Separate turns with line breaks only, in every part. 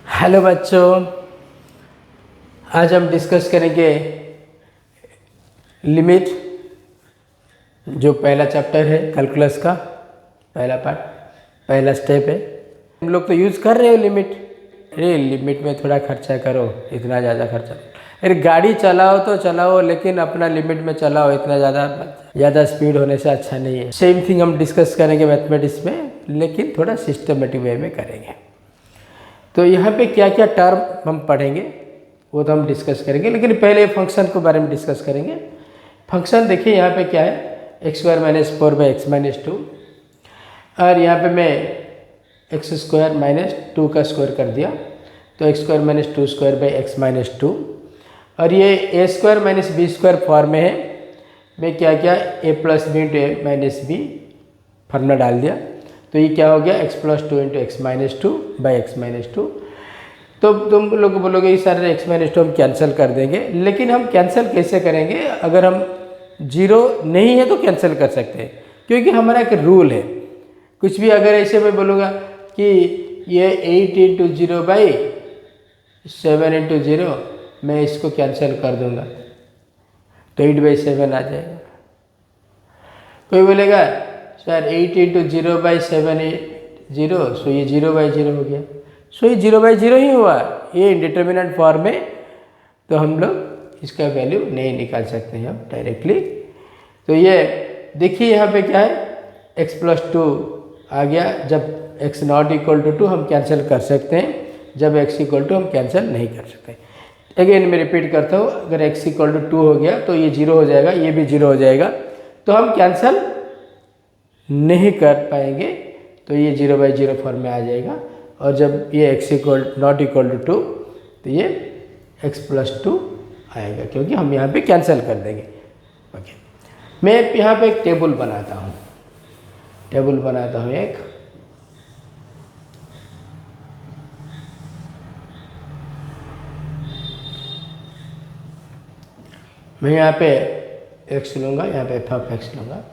Hello बच्चों, आज हम डिस्कस करेंगे लिमिट, जो पहला चैप्टर है कैलकुलस का पहला पार्ट, पहला स्टेप है। हम लोग तो यूज़ कर रहे हो लिमिट। अरे लिमिट में थोड़ा खर्चा करो, इतना ज़्यादा खर्चा। अरे गाड़ी चलाओ तो चलाओ, लेकिन अपना लिमिट में चलाओ, इतना ज़्यादा स्पीड होने से अच्छा नहीं है। सेम थिंग हम डिस्कस करेंगे मैथमेटिक्स में, लेकिन थोड़ा सिस्टमेटिक वे में करेंगे। तो यहाँ पे क्या क्या टर्म हम पढ़ेंगे वो तो हम डिस्कस करेंगे, लेकिन पहले फंक्शन के बारे में डिस्कस करेंगे। फंक्शन देखिए यहाँ पे क्या है, एक्स स्क्वायर माइनस 4/x-2, और यहाँ पे मैं एक्स स्क्वायर माइनस 2 का स्क्वायर कर दिया तो एक्स स्क्वायर माइनस 2² और ये a square minus b square form में है। मैं क्या क्या a plus b into a minus b formula डाल दिया, तो ये क्या हो गया x प्लस 2 इंटू x-2/x-2। तो तुम लोग बोलोगे ये सारे x-2 हम कैंसिल कर देंगे, लेकिन हम कैंसिल कैसे करेंगे? अगर हम जीरो नहीं है तो कैंसिल कर सकते हैं, क्योंकि हमारा एक रूल है। कुछ भी अगर ऐसे मैं बोलूँगा कि ये 8 इंटू 0/7 इंटू 0, मैं इसको कैंसिल कर दूँगा तो 8/7 आ जाएगा। कोई बोलेगा सर 8 इंटू 0/7 0, सो ये 0/0 हो गया। सो ये 0/0 ही हुआ, ये इंडिटर्मिनेंट फॉर्म में, तो हम लोग इसका वैल्यू नहीं निकाल सकते हैं हम डायरेक्टली। तो ये देखिए यहाँ पे क्या है, x प्लस 2 आ गया। जब x नॉट इक्वल टू 2 हम कैंसिल कर सकते हैं, जब x इक्वल टू हम कैंसिल नहीं कर सकते। अगेन मैं रिपीट करता हूँ, अगर x इक्वल टू 2 हो गया तो ये 0 हो जाएगा, ये भी 0 हो जाएगा, तो हम कैंसिल नहीं कर पाएंगे, तो ये 0/0 फॉर्म में आ जाएगा। और जब ये x नॉट इक्वल टू 2 तो ये x प्लस 2 आएगा, क्योंकि हम यहाँ पे कैंसिल कर देंगे। ओके, मैं यहाँ पे एक टेबल बनाता हूँ, एक। मैं यहाँ पे x लूँगा, यहाँ पे f(x) लूँगा,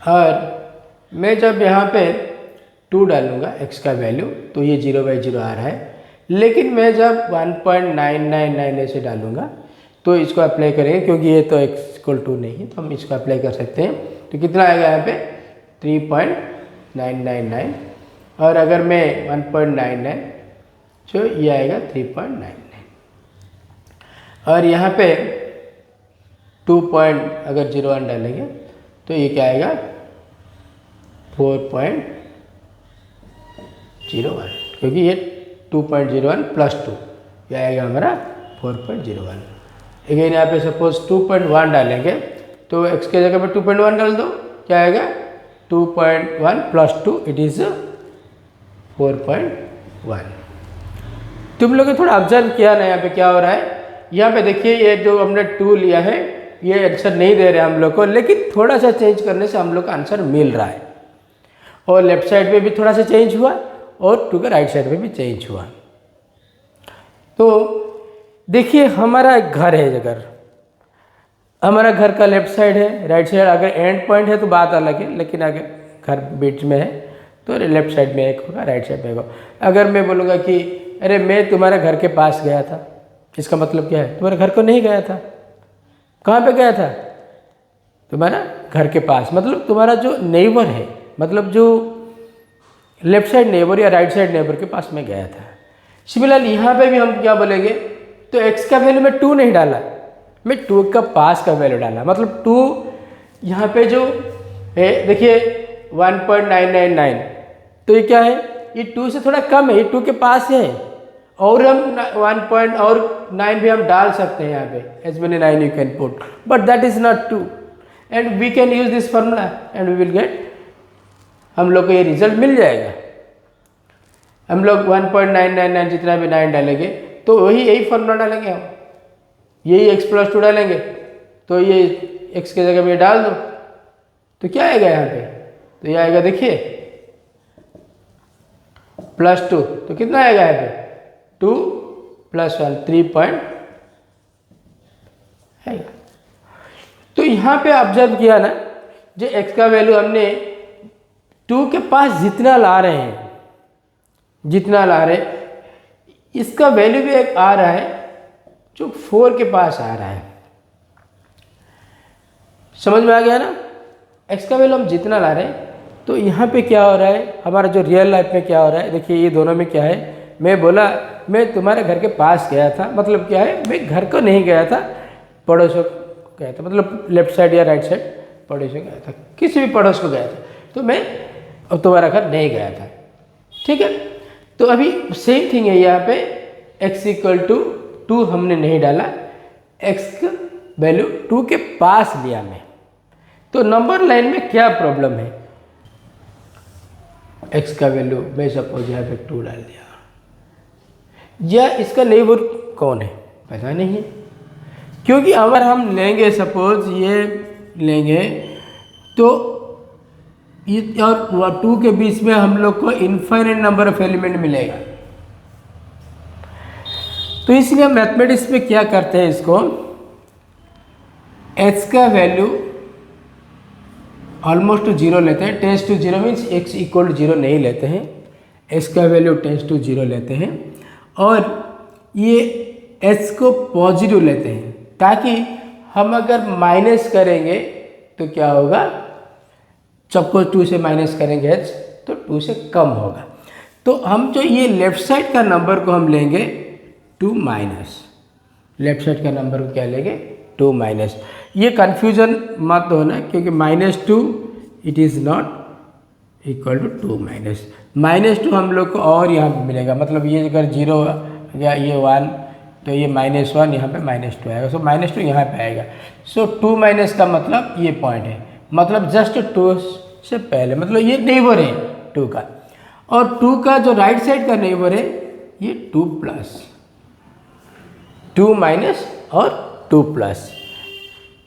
और मैं जब यहाँ पे 2 डालूँगा x का वैल्यू, तो ये 0/0 आ रहा है। लेकिन मैं जब 1.999 ऐसे डालूँगा तो इसको अप्लाई करेंगे, क्योंकि ये तो x इक्वल टू नहीं है, तो हम इसको अप्लाई कर सकते हैं। तो कितना आएगा यहाँ पे 3.999, और अगर मैं 1.99, तो ये आएगा 3.99, और यहाँ पे 2.01 डालेंगे तो ये क्या आएगा 4.01, क्योंकि ये 2.01 प्लस 2, ये आएगा हमारा 4.01। अगेन यहाँ पे सपोज 2.1 डालेंगे तो x के जगह पे 2.1 डाल दो, क्या आएगा 2.1 प्लस 2, इट इज़ 4.1। तुम लोग थोड़ा ऑब्जर्व किया ना, यहाँ पे क्या हो रहा है। यहाँ पे देखिए, ये जो हमने 2 लिया है, ये आंसर नहीं दे रहे हम लोग को, लेकिन थोड़ा सा चेंज करने से हम लोग का आंसर मिल रहा है। और लेफ्ट साइड पे भी थोड़ा सा चेंज हुआ, और 2 के राइट साइड पे भी चेंज हुआ। तो देखिए हमारा एक घर है, अगर हमारा घर का लेफ्ट साइड है, राइट साइड अगर एंड पॉइंट है तो बात अलग है, लेकिन अगर घर बीच में है तो लेफ्ट साइड में एक होगा, राइट साइड में एक होगा। अगर मैं बोलूँगा कि अरे मैं तुम्हारे घर के पास गया था, इसका मतलब क्या है, तुम्हारे घर को नहीं गया था। कहाँ पे गया था? तुम्हारा घर के पास, मतलब तुम्हारा जो नेबर है, मतलब जो लेफ्ट साइड नेबर या राइट साइड नेबर के पास में गया था। सिमिलरली यहाँ पे भी हम क्या बोलेंगे, तो x का वैल्यू में 2 नहीं डाला, मैं 2 का पास का वैल्यू डाला, मतलब 2 यहाँ पे जो है देखिए 1.999, तो ये क्या है, ये 2 से थोड़ा कम है, ये 2 के पास है, और हम 1.9 भी हम डाल सकते हैं यहाँ पे, as many 9 you can put, but that is not 2, and we can use this formula and we will get, हम लोग को ये रिजल्ट मिल जाएगा। हम लोग 1.999 जितना भी 9 डालेंगे तो यही फॉर्मूला डालेंगे, हम यही x प्लस 2 डालेंगे, तो ये x के जगह में डाल दो, तो क्या आएगा यहाँ पे, तो ये आएगा देखिए +2, तो कितना आएगा यहाँ पे 2 + 1 3 आएगा। तो यहाँ पे ऑब्जर्व किया ना, जो x का वैल्यू हमने 2 के पास जितना ला रहे हैं, इसका वैल्यू भी एक आ रहा है जो 4 के पास आ रहा है। समझ में आ गया ना? x का वैल्यू हम जितना ला रहे हैं, तो यहाँ पे क्या हो रहा है, हमारा जो रियल लाइफ में क्या हो रहा है, देखिए ये दोनों में क्या है, मैं बोला मैं तुम्हारे घर के पास गया था, मतलब क्या है, मैं घर को नहीं गया था, पड़ोसों को गया था, मतलब लेफ्ट साइड या राइट साइड पड़ोस में गया था, किसी भी पड़ोस को गया था, तो मैं अब तुम्हारा घर नहीं गया था। ठीक है, तो अभी सेम थिंग है यहाँ पे, x इक्वल टू 2 हमने नहीं डाला, x का वैल्यू 2 के पास लिया मैं, तो नंबर लाइन में क्या प्रॉब्लम है, x का वैल्यू मैं सपोज यहाँ पे 2 डाल दिया, या इसका नेबर कौन है पता नहीं है, क्योंकि अगर हम लेंगे सपोज ये लेंगे तो ये और 2 के बीच में हम लोग को इनफाइनाइट नंबर ऑफ एलिमेंट मिलेगा। तो इसलिए हम मैथमेटिक्स में क्या करते हैं, इसको h का वैल्यू ऑलमोस्ट 0 लेते हैं, tends to 0 means x equal to 0 नहीं लेते हैं, h का वैल्यू टेंस टू 0 लेते हैं, और ये h को पॉजिटिव लेते हैं, ताकि हम अगर माइनस करेंगे तो क्या होगा, सबको 2 से माइनस करेंगे h तो 2 से कम होगा। तो हम जो ये लेफ्ट साइड का नंबर को हम लेंगे 2 माइनस, लेफ्ट साइड का नंबर को क्या लेंगे 2 माइनस। ये कन्फ्यूजन मत होना, क्योंकि -2 it is not equal to 2 minus, -2 हम लोग को और यहाँ पे मिलेगा, मतलब ये अगर 0 या ये 1 तो ये -1 यहाँ पे -2 आएगा, सो -2 यहाँ पे आएगा। सो 2 माइनस का मतलब ये पॉइंट है, मतलब जस्ट 2 से पहले, मतलब ये नेबर है 2 का, और 2 का जो राइट साइड का नेबर है ये 2 प्लस 2 माइनस और 2 प्लस।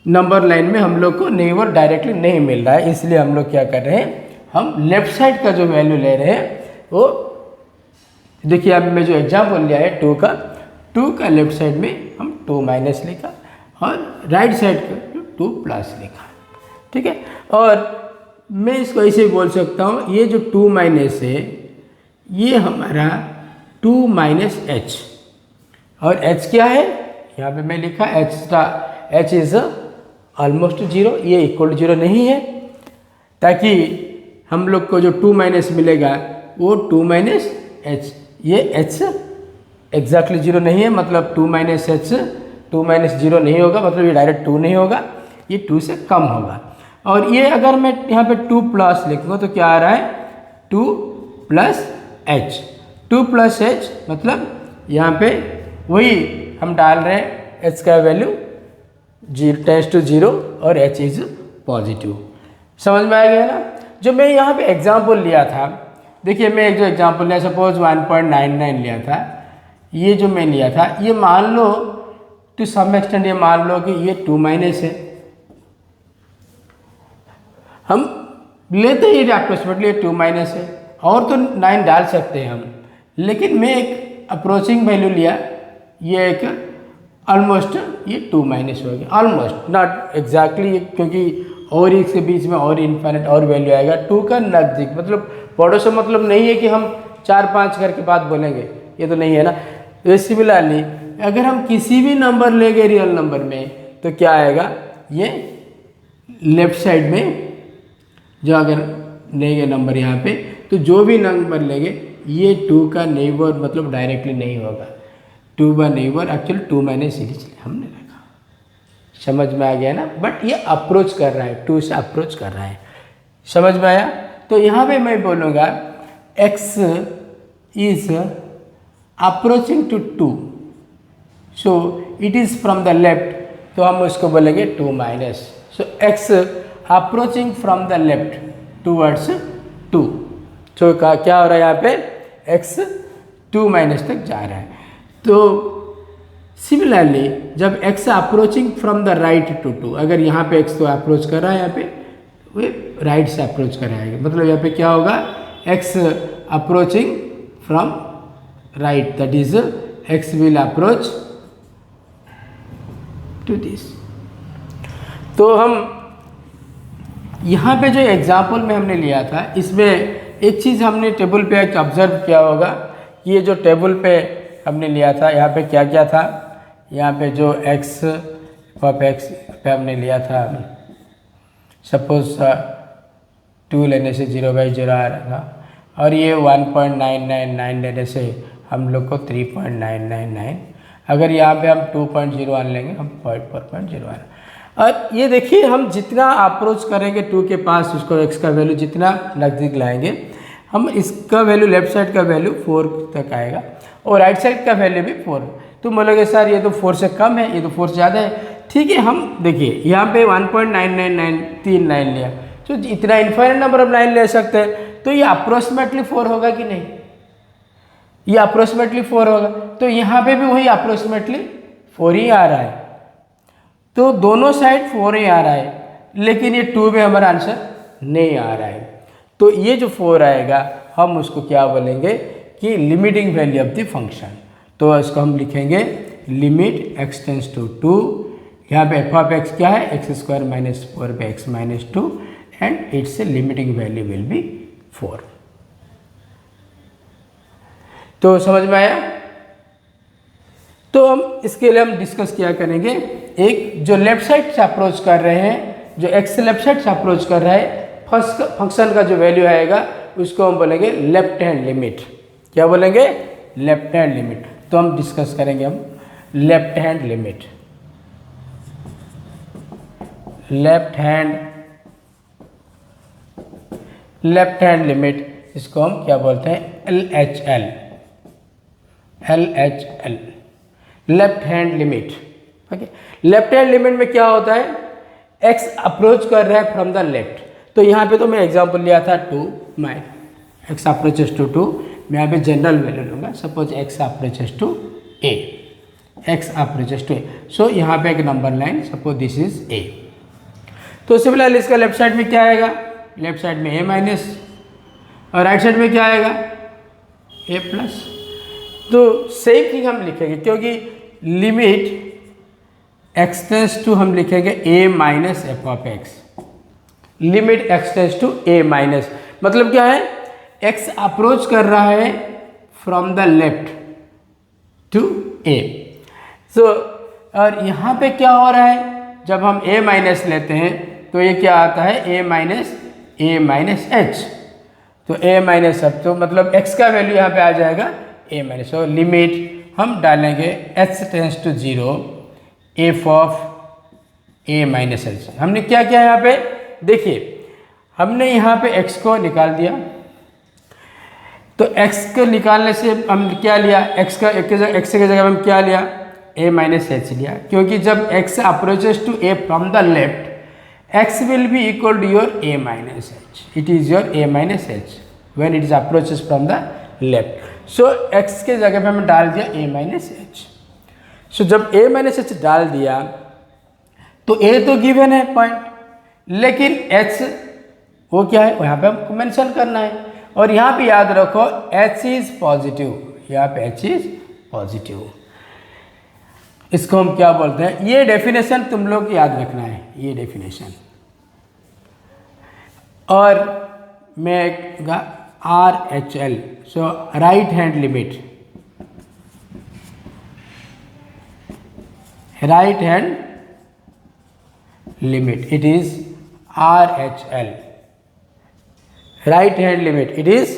नंबर लाइन में हम लोग को नेबर डायरेक्टली नहीं मिल रहा है, इसलिए हम लोग क्या कर रहे हैं, हम लेफ्ट साइड का जो वैल्यू ले रहे हैं वो देखिए, अब मैं जो एग्जाम्पल लिया है 2 का लेफ्ट साइड में हम 2 माइनस लिखा और राइट साइड का 2 प्लस लिखा। ठीक है, और मैं इसको ऐसे ही बोल सकता हूँ, ये जो 2 माइनस है ये हमारा 2 माइनस एच, और h क्या है यहाँ पे मैं लिखा h इज़ ऑलमोस्ट 0, ये इक्वल टू 0 नहीं है, ताकि हम लोग को जो 2 माइनस मिलेगा वो 2 माइनस एच, ये h एग्जैक्टली 0 नहीं है, मतलब 2 माइनस एच 2 माइनस 0 नहीं होगा, मतलब ये डायरेक्ट 2 नहीं होगा, ये 2 से कम होगा। और ये अगर मैं यहाँ पे 2 प्लस लिखूँगा तो क्या आ रहा है 2 प्लस एच, 2 प्लस एच मतलब यहाँ पे वही हम डाल रहे हैं h का वैल्यू टेंस टू 0 और h इज पॉजिटिव। समझ में आ गया ना? जो मैं यहाँ पे एग्जाम्पल लिया था, देखिए मैं एक जो एग्जाम्पल लिया सपोज 1.99 लिया था, ये जो मैं लिया था ये मान लो टू सम एक्सटेंट, ये मान लो कि ये 2 माइनस है, हम लेते ही अप्रोक्सीमेटली 2 माइनस है, और तो 9 डाल सकते हैं हम, लेकिन मैं एक अप्रोचिंग वैल्यू लिया, ये एक ऑलमोस्ट ये 2 माइनस हो गया, ऑलमोस्ट नॉट एग्जैक्टली, क्योंकि और इसके बीच में और इन्फिनिट और वैल्यू आएगा 2 का नज़दीक, मतलब पड़ोस मतलब नहीं है कि हम 4-5 घर के बाद बोलेंगे, ये तो नहीं है ना। तो सिमिलरली अगर हम किसी भी नंबर लेंगे रियल नंबर में तो क्या आएगा, ये लेफ्ट साइड में जो अगर लेंगे नंबर यहाँ पे, तो जो भी नंबर लेंगे ये 2 का नेबर मतलब डायरेक्टली नहीं होगा, 2 का नेबर एक्चुअली 2 माइनस इसलिए हमने रखा। समझ में आ गया ना? बट ये अप्रोच कर रहा है, 2 से अप्रोच कर रहा है, समझ में आया? तो यहाँ पे मैं बोलूँगा x is approaching to 2, so it is from the left, तो हम उसको बोलेंगे 2 minus, so x approaching from the left towards 2, सो क्या हो रहा है यहाँ पे x 2 माइनस तक जा रहा है। तो सिमिलरली जब x approaching from the right to 2, अगर यहाँ पे x तो अप्रोच कर रहा है, यहाँ पे वो राइट से अप्रोच कर रहा है, मतलब यहाँ पे क्या होगा x approaching from right, that is x will approach to this. तो हम यहाँ पे जो एग्जाम्पल में हमने लिया था, इसमें एक चीज़ हमने टेबल पे ऑब्जर्व किया होगा, ये जो टेबल पे हमने लिया था, यहाँ पे क्या क्या था, यहाँ पे जो x ऑफ x पे हमने लिया था, सपोज 2 लेने से 0/0 आ रहा था, और ये 1.999 लेने से हम लोग को 3.999, अगर यहाँ पे हम 2.01 लेंगे हम 4.01। और ये देखिए हम जितना अप्रोच करेंगे 2 के पास, उसको x का वैल्यू जितना नज़दीक लाएंगे, हम इसका वैल्यू लेफ्ट साइड का वैल्यू 4 तक आएगा और राइट साइड का वैल्यू भी 4। तुम बोलोगे सर ये तो 4 से कम है, ये तो 4 से ज़्यादा है। ठीक है, हम देखिए यहाँ पे 1.99939 लिया, तो इतना इन्फाइनाइट नंबर ऑफ 9 ले सकते हैं, तो ये अप्रोक्सीमेटली 4 होगा कि नहीं, ये अप्रोक्सीमेटली 4 होगा। तो यहाँ पे भी वही अप्रोक्सीमेटली 4 ही आ रहा है, तो दोनों साइड 4 ही आ रहा है, लेकिन ये 2 में हमारा आंसर नहीं आ रहा है। तो ये जो 4 आएगा हम उसको क्या बोलेंगे कि limiting value of the function. तो इसको हम लिखेंगे लिमिट x टेंस टू 2, यहाँ पे एफ ऑफ एक्स क्या है, x² - 4/x - 2, and it's limiting value will be 4। तो समझ में आया। तो हम इसके लिए हम डिस्कस किया करेंगे, एक जो लेफ्ट साइड से अप्रोच कर रहे हैं, जो x लेफ्ट साइड से अप्रोच कर रहा है, फर्स्ट फंक्शन का जो वैल्यू आएगा उसको हम बोलेंगे लेफ्ट हैंड लिमिट। क्या बोलेंगे, लेफ्ट हैंड लिमिट। तो हम डिस्कस करेंगे हम left hand limit, left hand limit, इसको हम क्या बोलते हैं, LHL, left hand limit. Okay, left hand limit में क्या होता है, x अप्रोच कर रहा है फ्रॉम द लेफ्ट। तो यहाँ पे तो मैं एग्जांपल लिया था 2, मैं x अप्रोचेस टू 2, मैं यहाँ पे जनरल वैल्यू लूँगा, suppose x approaches to a, so यहाँ पे एक number line, suppose this is a। तो सिमिलरली इसका लेफ्ट साइड में क्या आएगा, लेफ्ट साइड में a- और राइट साइड में क्या आएगा, a+। तो सेम थिंग हम लिखेंगे, क्योंकि लिमिट x टेंस टू हम लिखेंगे a - f of x, limit x tends to a minus, मतलब क्या है, x अप्रोच कर रहा है from the left to a। So और यहाँ पे क्या हो रहा है, जब हम a- लेते हैं तो ये क्या आता है, a - h। तो a- सब, तो मतलब x का वैल्यू यहाँ पे आ जाएगा a-। सो लिमिट हम डालेंगे h tends to 0 f of a - h। हमने क्या किया यहाँ पे, देखिए हमने यहाँ पे x को निकाल दिया, तो x को निकालने से हम क्या लिया, x की जगह हम क्या लिया, a- h लिया, क्योंकि जब x approaches to a from the left, x will be equal to your a- h, it is your a- h when it is approaches from the left. So x के जगह पे हमने डाल दिया a- h। सो जब a- h डाल दिया तो a तो गिवन है पॉइंट, लेकिन h वो क्या है, यहाँ पे हमको मेंशन करना है। और यहाँ पे याद रखो h इज पॉजिटिव, यहाँ पे h इज पॉजिटिव, इसको हम क्या बोलते हैं, ये डेफिनेशन तुम लोग याद रखना है, ये डेफिनेशन। और मैं RHL, so right hand limit, right hand limit, it is RHL, right hand limit, it is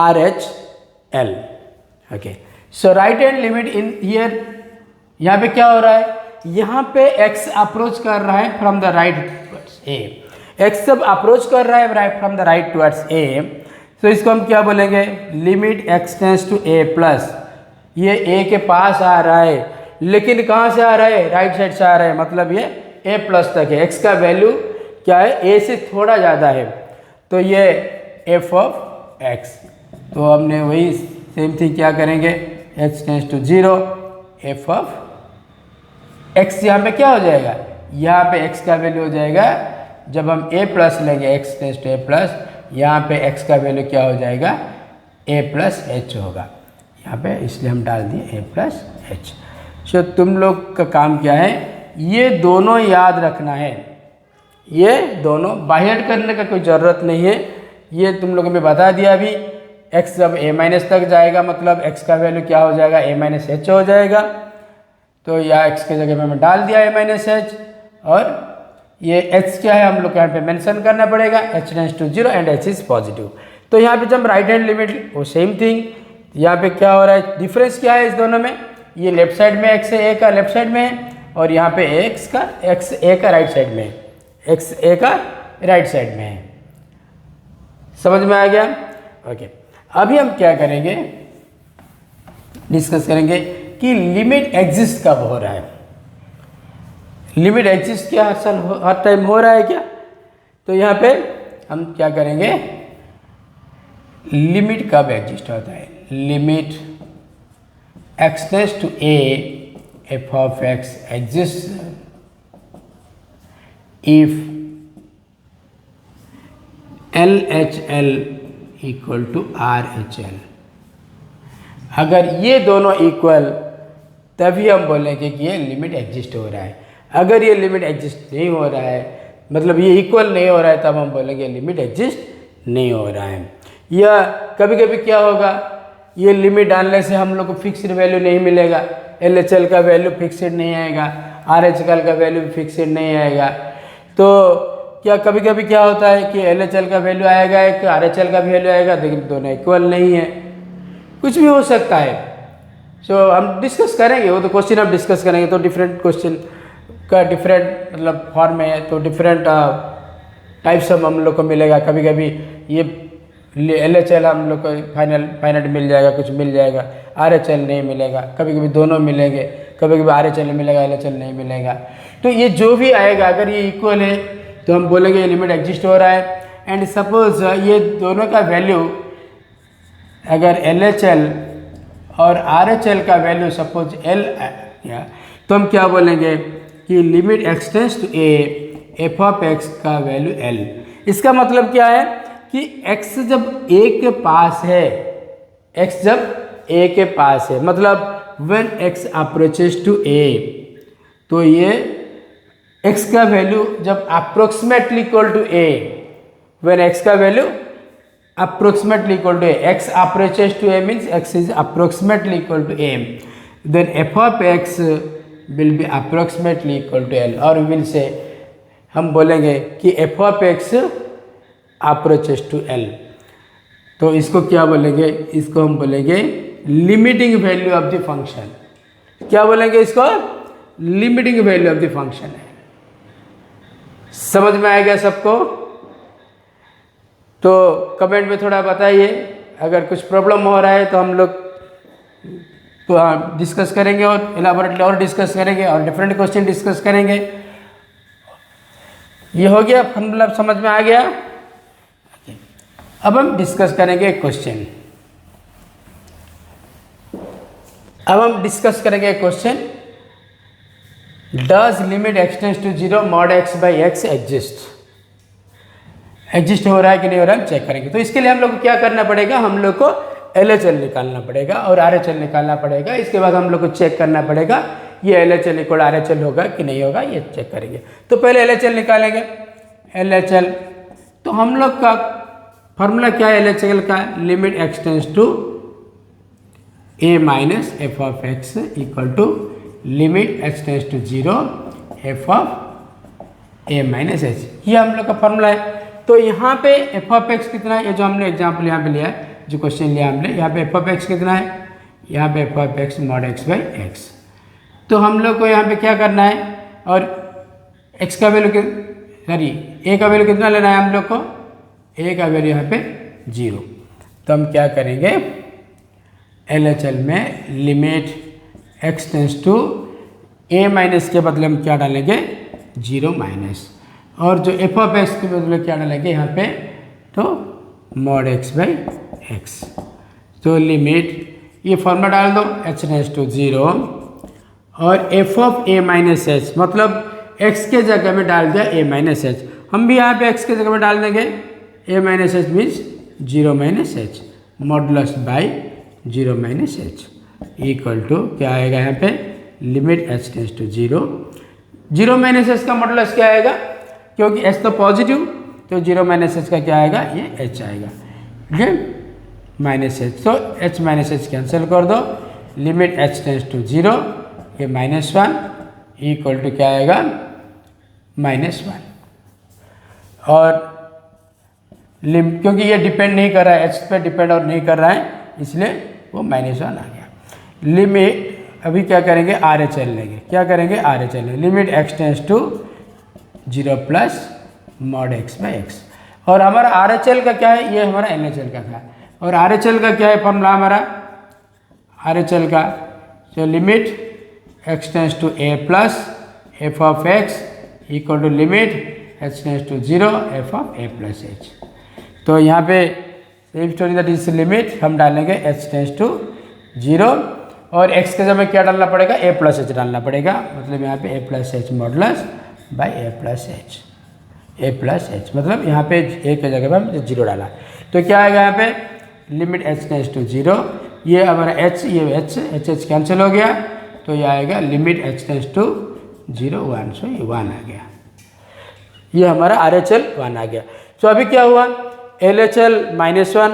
RHL। okay, so right hand limit in here, यहाँ पे क्या हो रहा है, यहाँ पे x अप्रोच कर रहा है from the right towards a, x सब अप्रोच कर रहा है right from the right towards a। तो इसको हम क्या बोलेंगे, limit x tends to a+, ये a के पास आ रहा है, लेकिन कहाँ से आ रहा है, राइट साइड से आ रहा है, मतलब ये a+ तक है, x का वैल्यू क्या है, a से थोड़ा ज़्यादा है, तो ये f ऑफ x। तो हमने वही सेम थिंग क्या करेंगे, h tends to 0, f of x, यहाँ पे क्या हो जाएगा, यहाँ पे x का वैल्यू हो जाएगा, जब हम a+ लेंगे, x टेंस टू a+, यहाँ पे x का वैल्यू क्या हो जाएगा, a+h होगा यहाँ पे, इसलिए हम डाल दिए a+h। सो तुम लोग का काम क्या है, ये दोनों याद रखना है, ये दोनों बाहर करने का कोई ज़रूरत नहीं है, ये तुम लोगों ने बता दिया अभी x जब a माइनस तक जाएगा मतलब x का वैल्यू क्या हो जाएगा, a माइनस एच हो जाएगा। तो या x के जगह पे मैं डाल दिया a माइनस एच, और ये h क्या है हम लोग को यहाँ पे मेंशन करना पड़ेगा, h tends to 0 and h is positive. तो यहाँ पे जब राइट हैंड लिमिट वो सेम थिंग, यहाँ पे क्या हो रहा है, डिफरेंस क्या है इस दोनों में, ये लेफ्ट साइड में x a का लेफ्ट साइड में है, और यहाँ पे x a का राइट साइड में है, x a का राइट साइड में है। समझ में आ गया? ओके, अभी हम क्या करेंगे, डिस्कस करेंगे कि लिमिट एग्जिस्ट कब हो रहा है। लिमिट एग्जिस्ट क्या हर टाइम हो रहा है क्या? तो यहाँ पे हम क्या करेंगे, लिमिट कब एग्जिस्ट होता है, limit x tends to a f of x exists if LHL equal to RHL। अगर ये दोनों इक्वल तभी हम बोलेंगे कि ये लिमिट एग्जिस्ट हो रहा है। अगर ये लिमिट एग्जिस्ट नहीं हो रहा है, मतलब ये इक्वल नहीं हो रहा है, तब हम बोलेंगे लिमिट एग्जिस्ट नहीं हो रहा है। या कभी कभी क्या होगा, ये लिमिट डालने से हम लोग को फिक्स्ड वैल्यू नहीं मिलेगा, LHL का वैल्यू फिक्स्ड नहीं आएगा, RHL का वैल्यू फिक्स्ड नहीं आएगा। तो क्या कभी कभी क्या होता है कि LHL का वैल्यू आएगा, एक RHL का वैल्यू आएगा, लेकिन दोनों इक्वल नहीं है, कुछ भी हो सकता है। सो हम डिस्कस करेंगे, वो तो क्वेश्चन हम डिस्कस करेंगे। तो डिफरेंट क्वेश्चन का डिफरेंट मतलब फॉर्म है, तो डिफरेंट टाइप्स हम लोग को मिलेगा। कभी कभी ये LHL हम लोग को फाइनाइट मिल जाएगा, कुछ मिल जाएगा, RHL नहीं मिलेगा, कभी कभी दोनों मिलेंगे, कभी कभी RHL मिलेगा, LHL नहीं मिलेगा। तो ये जो भी आएगा, अगर ये इक्वल है तो हम बोलेंगे ये लिमिट एग्जिस्ट हो रहा है। एंड सपोज ये दोनों का वैल्यू, अगर LHL और RHL का वैल्यू सपोज L या, तो हम क्या बोलेंगे कि limit x tends to a f of x का वैल्यू L। इसका मतलब क्या है कि x जब a के पास है, x जब a के पास है, मतलब when x approaches to a, तो ये x का वैल्यू जब approximately equal to a, when x का value approximately equal to a, x approaches to a means x is approximately equal to a, then f of x will be approximately equal to L, और we will say, हम बोलेंगे कि f of x approaches to L। तो इसको क्या बोलेंगे, इसको हम बोलेंगे limiting value of the function. क्या बोलेंगे इसको, limiting value of the function है। समझ में आएगा सबको? तो कमेंट में थोड़ा बताइए, अगर कुछ प्रॉब्लम हो रहा है तो हम लोग तो डिस्कस करेंगे और इलाबोरेटली और डिस्कस करेंगे और डिफरेंट क्वेश्चन डिस्कस करेंगे। ये हो गया, मतलब समझ में आ गया। अब हम डिस्कस करेंगे क्वेश्चन। अब हम डिस्कस करेंगे question, does limit x tends to 0 mod x by x exist हो रहा है कि नहीं हो रहा है, हम चेक करेंगे। तो इसके लिए हम लोग को क्या करना पड़ेगा, हम लोग को LHL निकालना पड़ेगा और RHL निकालना पड़ेगा। इसके बाद हम लोग को चेक करना पड़ेगा ये LHL इक्वल RHL होगा कि नहीं होगा, ये चेक करेंगे। तो पहले LHL निकालेंगे। LHL, तो हम लोग का फॉर्मूला क्या है LHL का, limit x tends to a minus f of x equal to limit x tends to 0 f of a minus h, ये हम लोग का फॉर्मूला है। तो यहाँ पे f ऑफ x कितना है, ये जो हमने एग्जाम्पल यहाँ पे लिया है, जो क्वेश्चन लिया हमने, यहाँ पे f ऑफ x कितना है, यहाँ पे f of x mod x by x. तो हम लोग को यहाँ पे क्या करना है, और x का वैल्यू सॉरी a का वैल्यू कितना लेना है हम लोग को, a का वैल्यू यहाँ पे 0। तो हम क्या करेंगे, LHL में limit x tends to a minus के बदले हम क्या डालेंगे 0 माइनस, और जो f ऑफ x के बदले क्या डालेंगे यहाँ पे, तो mod x बाई एक्स। तो लिमिट ये फॉर्मूला डाल दो, h टेंड्स टू 0 और f of a minus H, मतलब x के जगह में डाल दिया a माइनस एच। हम भी यहाँ पे x के जगह में डाल देंगे a minus h means 0 minus h modulus by 0 minus h equal to क्या आएगा यहाँ पे, limit h tends to 0 minus h का मॉडुलस क्या आएगा, क्योंकि h तो पॉजिटिव, तो 0 माइनस एच का क्या आएगा, ये h आएगा। ठीक है, माइनस एच, तो एच माइनस एच कैंसिल कर दो, लिमिट एच टेंस टू 0, ये -1 इक्वल टू क्या आएगा -1। और क्योंकि ये डिपेंड नहीं कर रहा है, एच पे डिपेंड और नहीं कर रहा है, इसलिए वो -1 आ गया। लिमिट अभी क्या करेंगे, आर एच एल लेंगे, क्या करेंगे आर एच एल लेंगे, limit x tends to 0 plus mod x by x. और हमारा आर एच एल का क्या है, ये हमारा एन एच एल का था, और आर एच एल का क्या है फॉर्मूला हमारा आर एच एल का, तो limit x tends to a plus f of x equal to limit h tends to 0 f of a plus h. तो यहाँ पे same story, that is limit हम डालेंगे एच टेंस टू 0, और x के जगह क्या डालना पड़ेगा, a प्लस एच डालना पड़ेगा, मतलब यहाँ पे a plus H modulus by A plus H, A plus H, मतलब यहाँ पे a के जगह पे हम 0 डाला, तो क्या आएगा यहाँ पे लिमिट एच टेंस टू 0, ये हमारा h, ये h कैंसिल हो गया, तो ये आएगा लिमिट एच टेंस टू 0 1, सो ये 1 आ गया, ये हमारा आर एच एल 1 आ गया। तो अभी क्या हुआ, L H L -1,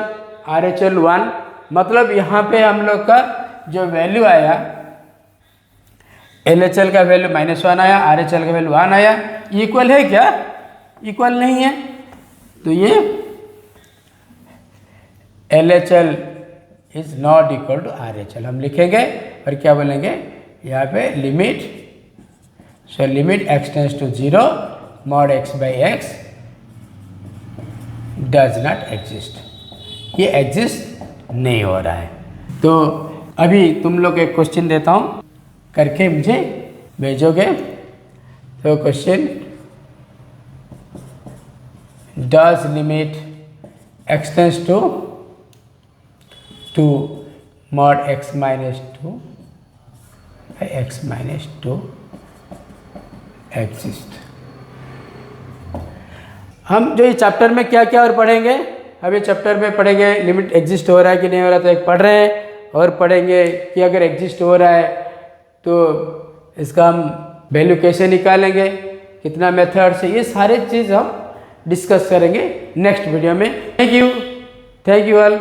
are H L 1, मतलब यहाँ पे हम लोग का जो वैल्यू आया, एल एच एल का वैल्यू -1 आया, आर एच एल का वैल्यू 1 आया, इक्वल है क्या, इक्वल नहीं है, तो ये L H L is not equal to R H L हम लिखेंगे, और क्या बोलेंगे यहाँ पे limit, so limit x tends to 0 mod x by x does not exist, ये एग्जिस्ट नहीं हो रहा है। तो अभी तुम लोग एक क्वेश्चन देता हूँ, करके मुझे भेजोगे। तो question, does limit x tends to 2 mod x minus 2 by x minus 2 exist. हम जो इस चैप्टर में क्या क्या और पढ़ेंगे, अब ये चैप्टर में पढ़ेंगे लिमिट एग्जिस्ट हो रहा है कि नहीं हो रहा, तो एक पढ़ रहे हैं, और पढ़ेंगे कि अगर एग्जिस्ट हो रहा है तो इसका हम वैल्यू कैसे निकालेंगे, कितना मेथड से, ये सारे चीज़ हम डिस्कस करेंगे नेक्स्ट वीडियो में। Thank you all.